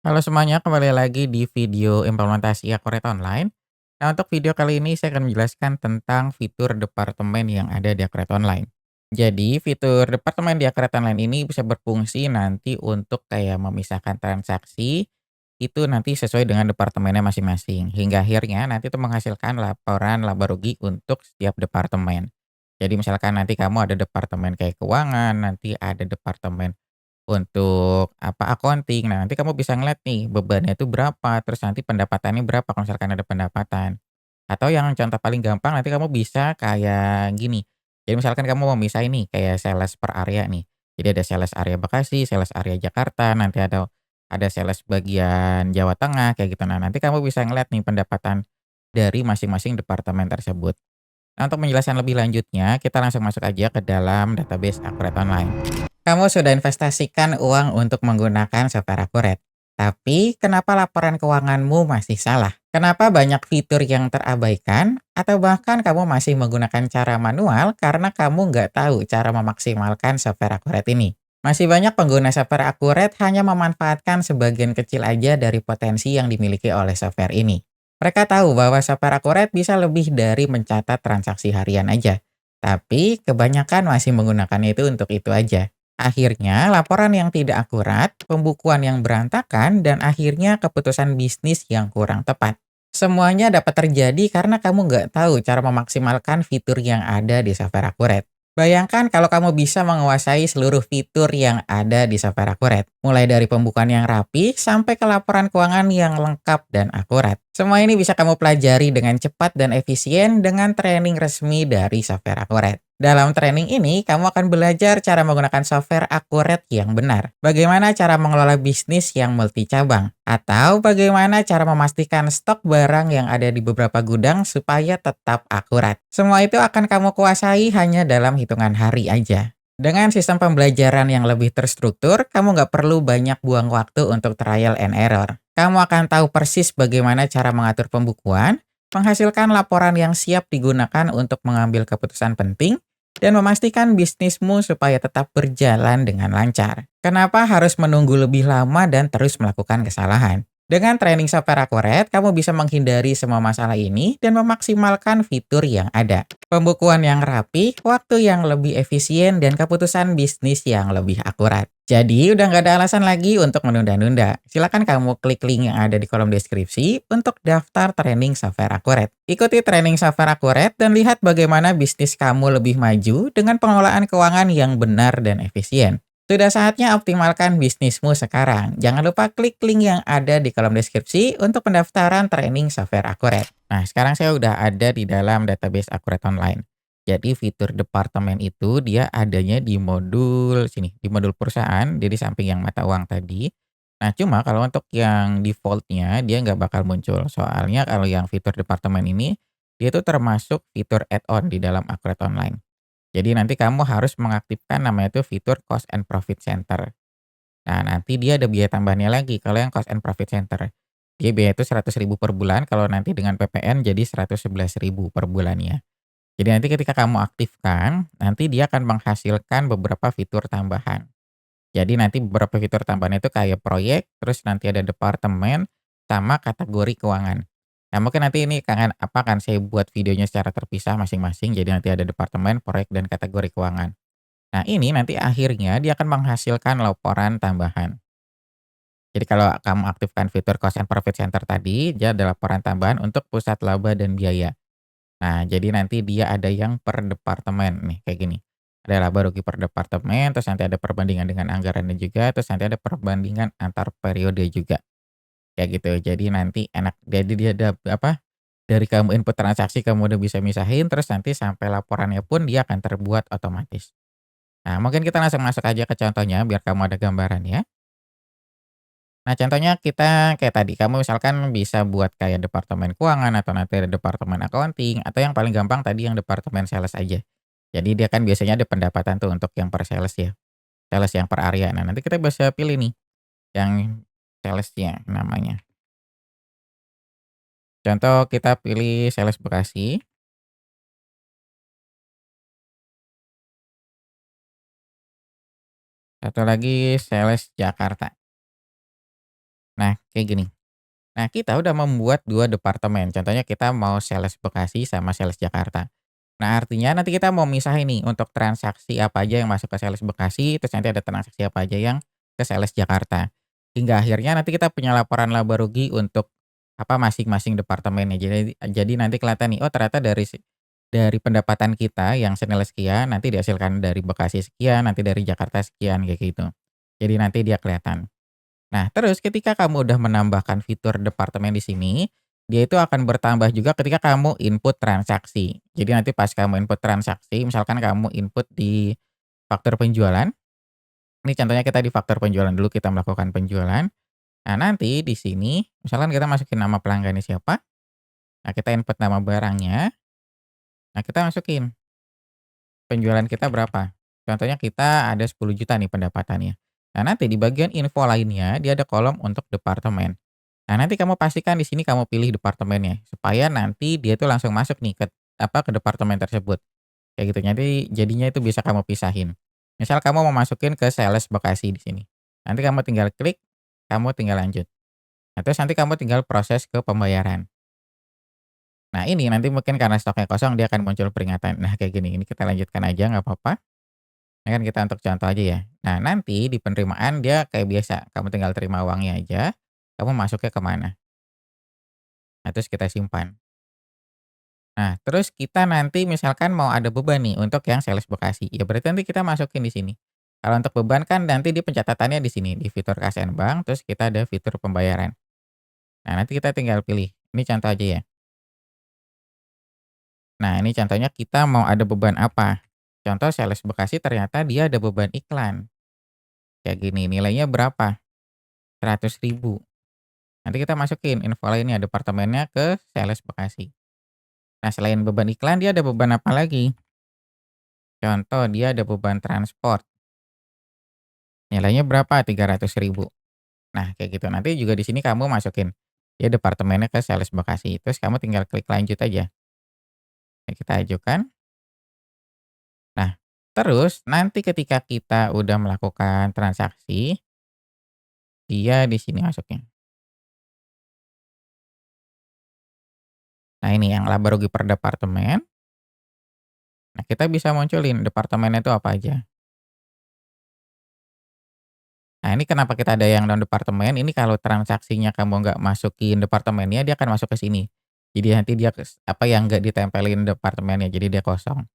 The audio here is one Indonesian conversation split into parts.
Halo semuanya, kembali lagi di video implementasi Accurate Online. Nah, untuk video kali ini saya akan menjelaskan tentang fitur departemen yang ada di Accurate Online. Jadi, fitur departemen di Accurate Online ini bisa berfungsi nanti untuk kayak memisahkan transaksi itu nanti sesuai dengan departemennya masing-masing. Hingga akhirnya nanti itu menghasilkan laporan laba rugi untuk setiap departemen. Jadi misalkan nanti kamu ada departemen kayak keuangan, nanti ada departemen untuk apa, accounting. Nah, nanti kamu bisa ngeliat nih bebannya itu berapa, terus nanti pendapatannya berapa kalau misalkan ada pendapatan. Atau yang contoh paling gampang nanti kamu bisa kayak gini, jadi misalkan kamu mau misahin nih kayak sales per area nih. Jadi ada sales area Bekasi, sales area Jakarta, nanti ada sales bagian Jawa Tengah kayak gitu. Nah, nanti kamu bisa ngeliat nih pendapatan dari masing-masing departemen tersebut. Nah, untuk menjelaskan lebih lanjutnya, kita langsung masuk aja ke dalam database Accurate Online. Kamu sudah investasikan uang untuk menggunakan software Accurate. Tapi, kenapa laporan keuanganmu masih salah? Kenapa banyak fitur yang terabaikan? Atau bahkan kamu masih menggunakan cara manual karena kamu nggak tahu cara memaksimalkan software Accurate ini? Masih banyak pengguna software Accurate hanya memanfaatkan sebagian kecil aja dari potensi yang dimiliki oleh software ini. Mereka tahu bahwa software Accurate bisa lebih dari mencatat transaksi harian aja. Tapi kebanyakan masih menggunakannya itu untuk itu aja. Akhirnya laporan yang tidak akurat, pembukuan yang berantakan, dan akhirnya keputusan bisnis yang kurang tepat. Semuanya dapat terjadi karena kamu nggak tahu cara memaksimalkan fitur yang ada di software Accurate. Bayangkan kalau kamu bisa menguasai seluruh fitur yang ada di software Accurate, mulai dari pembukaan yang rapi sampai ke laporan keuangan yang lengkap dan akurat. Semua ini bisa kamu pelajari dengan cepat dan efisien dengan training resmi dari software Accurate. Dalam training ini, kamu akan belajar cara menggunakan software Accurate yang benar, bagaimana cara mengelola bisnis yang multi cabang, atau bagaimana cara memastikan stok barang yang ada di beberapa gudang supaya tetap akurat. Semua itu akan kamu kuasai hanya dalam hitungan hari aja. Dengan sistem pembelajaran yang lebih terstruktur, kamu nggak perlu banyak buang waktu untuk trial and error. Kamu akan tahu persis bagaimana cara mengatur pembukuan, menghasilkan laporan yang siap digunakan untuk mengambil keputusan penting, dan memastikan bisnismu supaya tetap berjalan dengan lancar. Kenapa harus menunggu lebih lama dan terus melakukan kesalahan? Dengan training software Accurate, kamu bisa menghindari semua masalah ini dan memaksimalkan fitur yang ada. Pembukuan yang rapi, waktu yang lebih efisien, dan keputusan bisnis yang lebih akurat. Jadi, udah nggak ada alasan lagi untuk menunda-nunda. Silakan kamu klik link yang ada di kolom deskripsi untuk daftar training software Accurate. Ikuti training software Accurate dan lihat bagaimana bisnis kamu lebih maju dengan pengelolaan keuangan yang benar dan efisien. Sudah saatnya optimalkan bisnismu sekarang. Jangan lupa klik link yang ada di kolom deskripsi untuk pendaftaran training software Accurate. Nah, sekarang saya udah ada di dalam database Accurate Online. Jadi fitur departemen itu dia adanya di modul sini, di modul perusahaan, jadi samping yang mata uang tadi. Nah, cuma kalau untuk yang defaultnya dia nggak bakal muncul. Soalnya kalau yang fitur departemen ini, dia itu termasuk fitur add-on di dalam Accurate Online. Jadi nanti kamu harus mengaktifkan namanya itu fitur Cost and Profit Center. Nah, nanti dia ada biaya tambahannya lagi kalau yang Cost and Profit Center. Dia biaya itu 100.000 per bulan, kalau nanti dengan PPN jadi 111.000 per bulannya. Jadi nanti ketika kamu aktifkan, nanti dia akan menghasilkan beberapa fitur tambahan. Jadi nanti beberapa fitur tambahan itu kayak proyek, terus nanti ada departemen, sama kategori keuangan. Nah, mungkin nanti ini akan saya buat videonya secara terpisah masing-masing, jadi nanti ada departemen, proyek, dan kategori keuangan. Nah, ini nanti akhirnya dia akan menghasilkan laporan tambahan. Jadi kalau kamu aktifkan fitur Cost and Profit Center tadi, dia ada laporan tambahan untuk pusat laba dan biaya. Nah, jadi nanti dia ada yang per departemen nih, kayak gini. Ada laba rugi per departemen, terus nanti ada perbandingan dengan anggarannya juga, terus nanti ada perbandingan antar periode juga. Kayak gitu. Jadi nanti enak. Jadi dia ada apa? Dari kamu input transaksi kamu udah bisa misahin, terus nanti sampai laporannya pun dia akan terbuat otomatis. Nah, mungkin kita langsung masuk aja ke contohnya biar kamu ada gambaran ya. Nah, contohnya kita kayak tadi, kamu misalkan bisa buat kayak departemen keuangan atau nanti ada departemen accounting atau yang paling gampang tadi yang departemen sales aja. Jadi dia kan biasanya ada pendapatan tuh untuk yang per sales ya, sales yang per area. Nah, nanti kita bisa pilih nih yang salesnya namanya. Contoh kita pilih sales Bekasi, satu lagi sales Jakarta. Nah, kayak gini. Nah, kita udah membuat 2 departemen, contohnya kita mau sales Bekasi sama sales Jakarta. Nah, artinya nanti kita mau misahin nih untuk transaksi apa aja yang masuk ke sales Bekasi, terus nanti ada transaksi apa aja yang ke sales Jakarta. Hingga akhirnya nanti kita punya laporan laba rugi untuk apa masing-masing departemennya. Jadi nanti kelihatan nih, oh ternyata dari pendapatan kita yang senilai sekian, nanti dihasilkan dari Bekasi sekian, nanti dari Jakarta sekian, kayak gitu. Jadi nanti dia kelihatan. Nah, terus ketika kamu udah menambahkan fitur departemen di sini, dia itu akan bertambah juga ketika kamu input transaksi. Jadi nanti pas kamu input transaksi, misalkan kamu input di faktur penjualan, ini contohnya kita di faktur penjualan dulu kita melakukan penjualan. Nah, nanti di sini misalkan kita masukin nama pelanggannya siapa, nah kita input nama barangnya, nah kita masukin penjualan kita berapa. Contohnya kita ada 10 juta nih pendapatannya. Nah, nanti di bagian info lainnya dia ada kolom untuk departemen. Nah, nanti kamu pastikan di sini kamu pilih departemennya, supaya nanti dia tuh langsung masuk nih ke departemen tersebut, kayak gitu. Jadinya itu bisa kamu pisahin. Misal kamu mau masukin ke sales Bekasi di sini, nanti kamu tinggal klik, kamu tinggal lanjut. Nah, terus nanti kamu tinggal proses ke pembayaran. Nah, ini nanti mungkin karena stoknya kosong dia akan muncul peringatan. Nah, kayak gini, ini kita lanjutkan aja nggak apa-apa. Ini kan kita untuk contoh aja ya. Nah, nanti di penerimaan dia kayak biasa, kamu tinggal terima uangnya aja, kamu masuknya ke mana. Nah, terus kita simpan. Nah, terus kita nanti misalkan mau ada beban nih untuk yang sales Bekasi, ya berarti nanti kita masukin di sini. Kalau untuk beban kan nanti di pencatatannya di sini, di fitur KSN Bank, terus kita ada fitur pembayaran. Nah, nanti kita tinggal pilih. Ini contoh aja ya. Nah, ini contohnya kita mau ada beban apa. Contoh sales Bekasi ternyata dia ada beban iklan. Kayak gini, nilainya berapa? 100.000. Nanti kita masukin info lainnya, departemennya ke sales Bekasi. Nah, selain beban iklan, dia ada beban apa lagi? Contoh, dia ada beban transport. Nilainya berapa? 300.000. Nah, kayak gitu. Nanti juga di sini kamu masukin, ya departemennya ke sales Bekasi. Terus kamu tinggal klik lanjut aja. Nah, kita ajukan. Nah, terus nanti ketika kita udah melakukan transaksi, dia di sini masuknya. Nah, ini yang laba rugi per departemen. Nah, kita bisa munculin departemennya itu apa aja. Nah, ini kenapa kita ada yang non departemen, ini kalau transaksinya kamu nggak masukin departemennya, dia akan masuk ke sini. Jadi nanti dia apa yang nggak ditempelin departemennya, jadi dia kosong.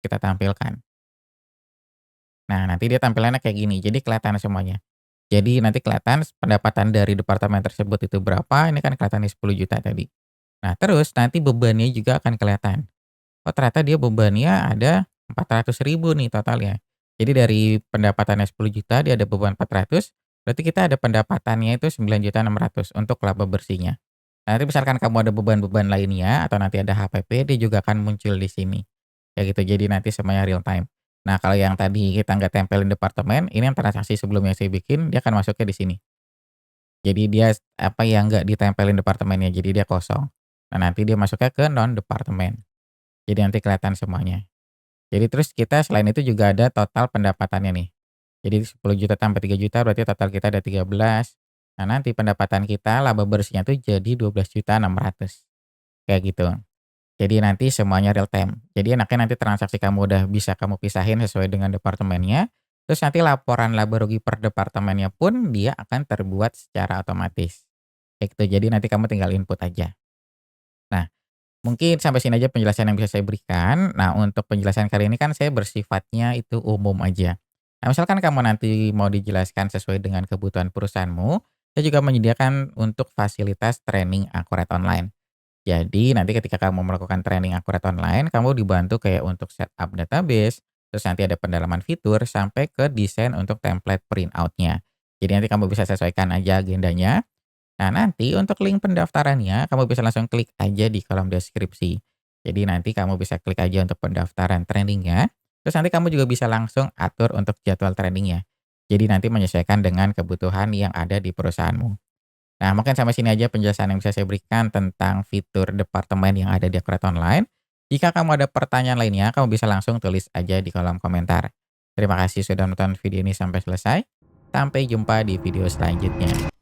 Kita tampilkan. Nah, nanti dia tampilannya kayak gini, jadi kelihatan semuanya. Jadi nanti kelihatan pendapatan dari departemen tersebut itu berapa, ini kan kelihatan di 10 juta tadi. Nah, terus nanti bebannya juga akan kelihatan. Oh, ternyata dia bebannya ada 400.000 nih totalnya. Jadi dari pendapatannya 10 juta dia ada beban 400, berarti kita ada pendapatannya itu 9.600.000 untuk laba bersihnya. Nah, nanti misalkan kamu ada beban-beban lainnya atau nanti ada HPP, dia juga akan muncul di sini. Kayak gitu, jadi nanti semuanya real time. Nah, kalau yang tadi kita nggak tempelin departemen, ini yang transaksi sebelumnya saya bikin, dia akan masuknya di sini. Jadi dia apa yang nggak ditempelin departemennya, jadi dia kosong. Nah, nanti dia masuknya ke non departemen. Jadi nanti kelihatan semuanya. Jadi terus kita selain itu juga ada total pendapatannya nih. Jadi 10 juta tambah 3 juta berarti total kita ada 13. Nah, nanti pendapatan kita laba bersihnya tuh jadi 12.600.000 kayak gitu. Jadi nanti semuanya real time. Jadi enaknya nanti transaksi kamu udah bisa kamu pisahin sesuai dengan departemennya. Terus nanti laporan laba rugi per departemennya pun dia akan terbuat secara otomatis. Kayak gitu. Jadi nanti kamu tinggal input aja. Nah, mungkin sampai sini aja penjelasan yang bisa saya berikan. Nah, untuk penjelasan kali ini kan saya bersifatnya itu umum aja. Nah, misalkan kamu nanti mau dijelaskan sesuai dengan kebutuhan perusahaanmu, saya juga menyediakan untuk fasilitas training akurat online. Jadi, nanti ketika kamu melakukan training akurat online, kamu dibantu kayak untuk setup database, terus nanti ada pendalaman fitur, sampai ke desain untuk template printout-nya. Jadi nanti kamu bisa sesuaikan aja agendanya. Nah, nanti untuk link pendaftarannya, kamu bisa langsung klik aja di kolom deskripsi. Jadi nanti kamu bisa klik aja untuk pendaftaran trainingnya, terus nanti kamu juga bisa langsung atur untuk jadwal trainingnya. Jadi nanti menyesuaikan dengan kebutuhan yang ada di perusahaanmu. Nah, mungkin sampai sini aja penjelasan yang bisa saya berikan tentang fitur departemen yang ada di Akurat Online. Jika kamu ada pertanyaan lainnya, kamu bisa langsung tulis aja di kolom komentar. Terima kasih sudah nonton video ini sampai selesai. Sampai jumpa di video selanjutnya.